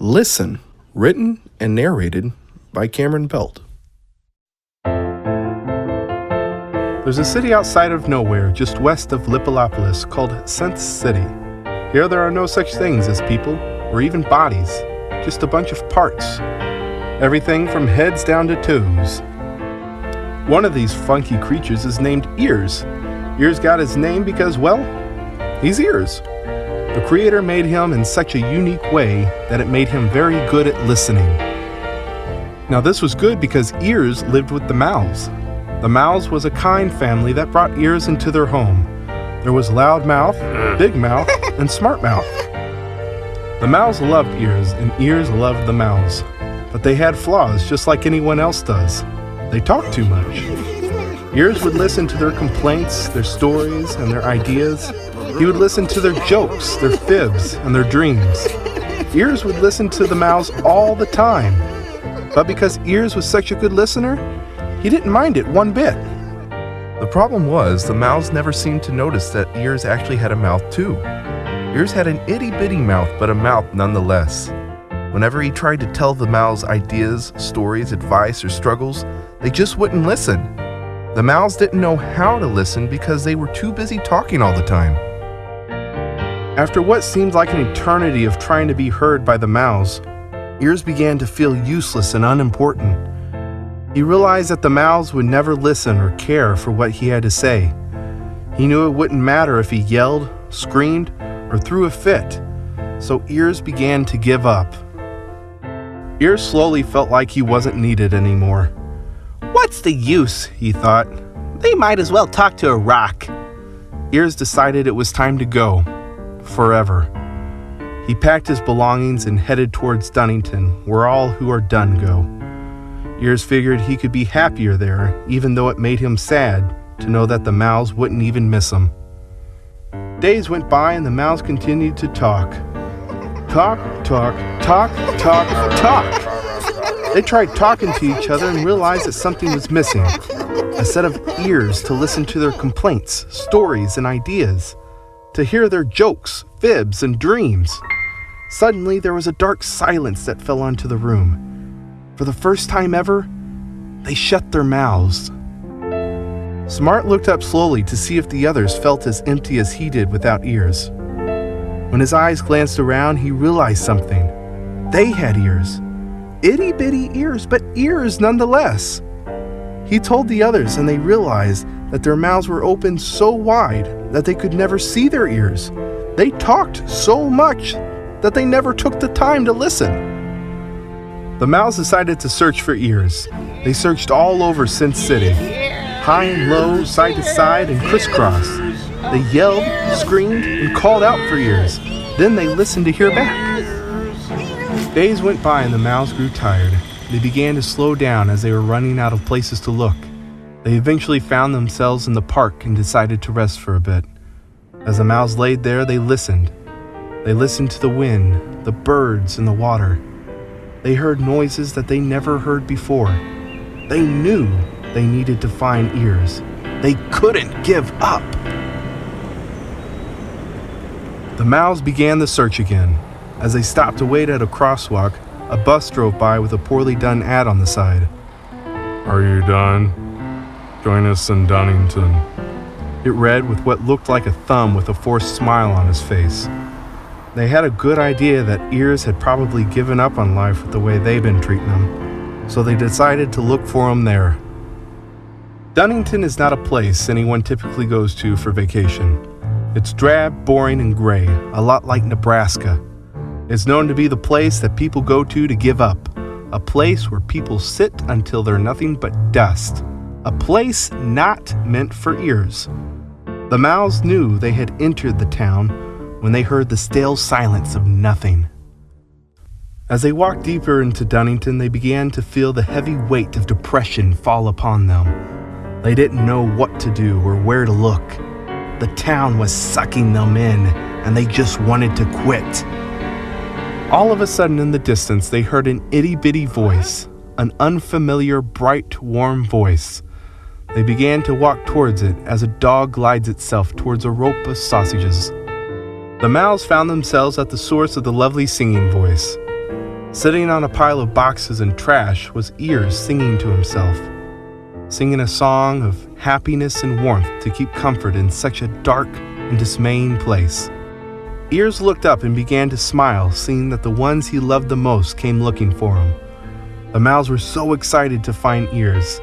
Listen, written and narrated by Cameron Pelt. There's a city outside of nowhere, just west of Lippalopolis, called Sense City. Here there are no such things as people, or even bodies, just a bunch of parts. Everything from heads down to toes. One of these funky creatures is named Ears. Ears got his name because, well, he's Ears. The Creator made him in such a unique way that it made him very good at listening. Now this was good because Ears lived with the Mouths. The Mouths was a kind family that brought Ears into their home. There was Loud Mouth, Big Mouth, and Smart Mouth. The Mouths loved Ears, and Ears loved the Mouths. But they had flaws just like anyone else does. They talked too much. Ears would listen to their complaints, their stories, and their ideas. He would listen to their jokes, their fibs, and their dreams. Ears would listen to the Mouths all the time. But because Ears was such a good listener, he didn't mind it one bit. The problem was, the Mouths never seemed to notice that Ears actually had a mouth too. Ears had an itty-bitty mouth, but a mouth nonetheless. Whenever he tried to tell the Mouths ideas, stories, advice, or struggles, they just wouldn't listen. The Mouths didn't know how to listen because they were too busy talking all the time. After what seemed like an eternity of trying to be heard by the Mouths, Ears began to feel useless and unimportant. He realized that the Mouths would never listen or care for what he had to say. He knew it wouldn't matter if he yelled, screamed, or threw a fit, so Ears began to give up. Ears slowly felt like he wasn't needed anymore. What's the use, he thought. They might as well talk to a rock. Ears decided it was time to go, forever. He packed his belongings and headed towards Dunnington, where all who are done go. Ears figured he could be happier there, even though it made him sad to know that the Mouths wouldn't even miss him. Days went by and the Mouths continued to talk. Talk, talk, talk, talk, talk. They tried talking to each other and realized that something was missing. A set of ears to listen to their complaints, stories, and ideas. To hear their jokes, fibs, and dreams. Suddenly, there was a dark silence that fell onto the room. For the first time ever, they shut their mouths. Smart looked up slowly to see if the others felt as empty as he did without Ears. When his eyes glanced around, he realized something. They had ears. Itty-bitty ears, but ears nonetheless. He told the others, and they realized that their mouths were open so wide that they could never see their ears. They talked so much that they never took the time to listen. The Mouths decided to search for Ears. They searched all over Sense City, high and low, side to side, and crisscross. They yelled, screamed, and called out for Ears. Then they listened to hear back. Days went by and the Mouths grew tired. They began to slow down as they were running out of places to look. They eventually found themselves in the park and decided to rest for a bit. As the Mouths laid there, they listened. They listened to the wind, the birds, and the water. They heard noises that they never heard before. They knew they needed to find Ears. They couldn't give up. The Mouths began the search again. As they stopped to wait at a crosswalk, a bus drove by with a poorly done ad on the side. Are you done? Join us in Dunnington. It read with what looked like a thumb with a forced smile on his face. They had a good idea that Ears had probably given up on life with the way they'd been treating him, so they decided to look for him there. Dunnington is not a place anyone typically goes to for vacation. It's drab, boring, and gray, a lot like Nebraska. It's known to be the place that people go to give up, a place where people sit until they're nothing but dust, a place not meant for Ears. The Mouths knew they had entered the town when they heard the stale silence of nothing. As they walked deeper into Dunnington, they began to feel the heavy weight of depression fall upon them. They didn't know what to do or where to look. The town was sucking them in, and they just wanted to quit. All of a sudden in the distance, they heard an itty-bitty voice, an unfamiliar, bright, warm voice. They began to walk towards it as a dog glides itself towards a rope of sausages. The Mouths found themselves at the source of the lovely singing voice. Sitting on a pile of boxes and trash was Ears singing to himself, singing a song of happiness and warmth to keep comfort in such a dark and dismaying place. Ears looked up and began to smile, seeing that the ones he loved the most came looking for him. The Mouse were so excited to find Ears,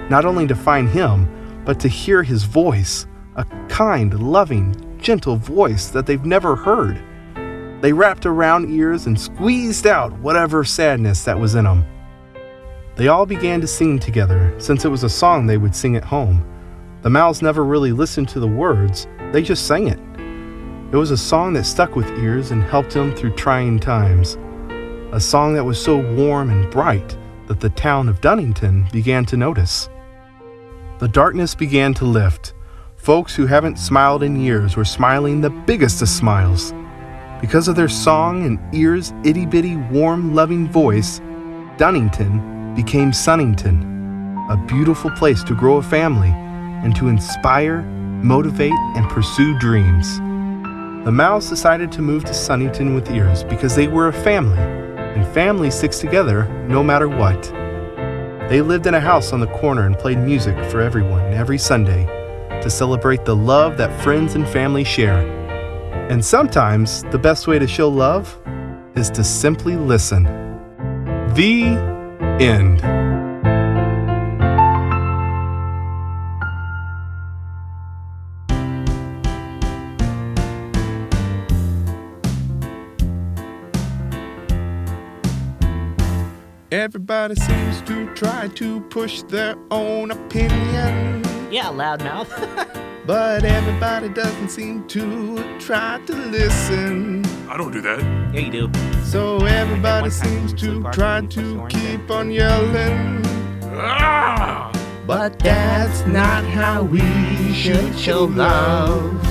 not only to find him, but to hear his voice, a kind, loving, gentle voice that they've never heard. They wrapped around Ears and squeezed out whatever sadness that was in them. They all began to sing together, since it was a song they would sing at home. The Mouse never really listened to the words, they just sang it. It was a song that stuck with Ears and helped him through trying times. A song that was so warm and bright that the town of Dunnington began to notice. The darkness began to lift. Folks who haven't smiled in years were smiling the biggest of smiles. Because of their song and Ears' itty-bitty, warm, loving voice, Dunnington became Sunnington, a beautiful place to grow a family and to inspire, motivate, and pursue dreams. The Mouse decided to move to Sunnington with Ears because they were a family, and family sticks together no matter what. They lived in a house on the corner and played music for everyone every Sunday to celebrate the love that friends and family share. And sometimes the best way to show love is to simply listen. The end. Everybody seems to try to push their own opinion, Yeah, loudmouth. but everybody doesn't seem to try to listen. I don't do that. Yeah, you do. So everybody seems to try to keep on yelling. Ah! But that's not how we should show love.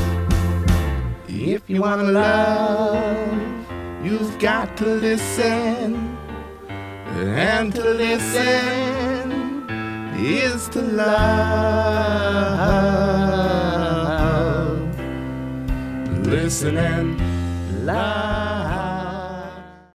If you wanna love, you've got to listen. And to listen is to love. Listen and love.